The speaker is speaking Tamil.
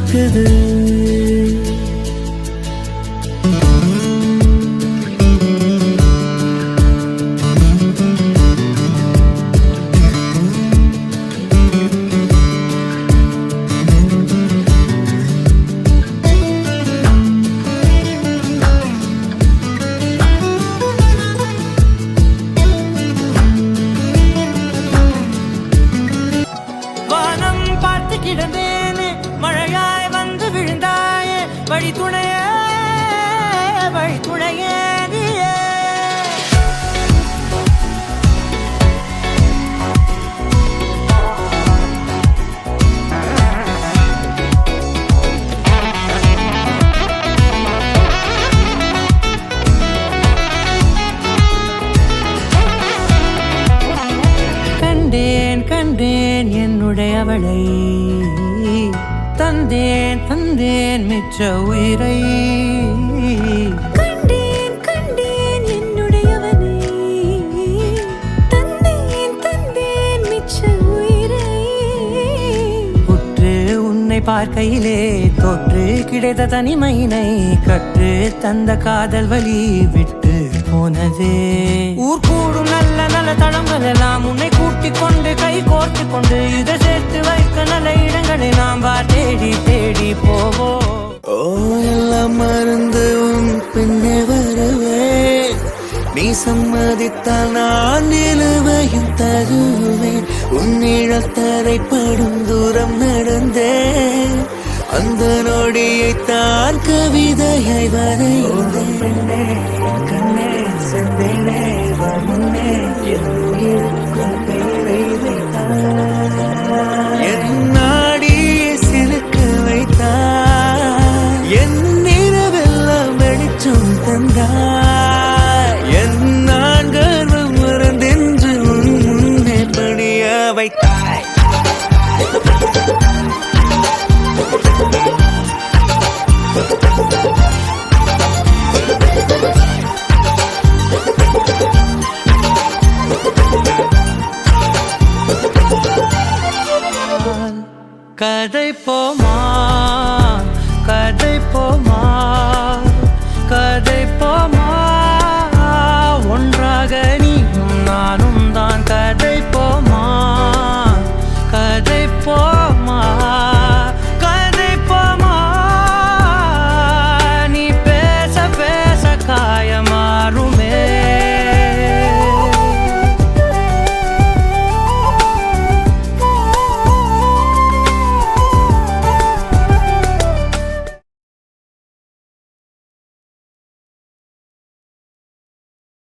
மணக்குது. கிடந்தேனே மழையாய் வந்து விழுந்தாயே வழி துணையே நீயே. கண்டேன் கண்டேன் என்னுடையவளை, தந்தேன் தந்தேன் மிச்ச உயிரை. கண்டேன் கண்டேன் என்னுடையவனை, தந்தேன் தந்தேன் மிச்ச உயிரை. உற்று உன்னை பார்க்கையிலே தொற்று கிடைத்த தனிமையினை கற்று தந்த காதல் வழி விட்டு போனதே. ஊர் கூடும் நல்ல நல்ல தளங்கள் எல்லாம் உன்னை கூட்டிக் கொண்டு கை கோர்த்து கொண்டு இதை சேர்த்து வைக்க நல்ல இடங்களை நாம் தேடி தேடி போவோம். ஓ எல்லாம் மறந்து உன் பின்னே வருவேன், நீ சம்மதித்தால் நான் நிலுவையும் தருவேன். உன் நிழத்தரைப்படும் தூரம் நடந்தேன், அந்த நொடியை தான் கவிதையை வரைந்தேன். கண்ணே செந்தேனே வருணே என் உயிருக்குள் பேரை வைத்தாய், என் நாடியை சிலுக்க வைத்தாய், என் நிறவெல்லாம் வெளிச்சம் தந்தாய், என் நான் கர்வம் மறந்தென்று உன் முன்னே பணிய வைத்தாய். கதை போமா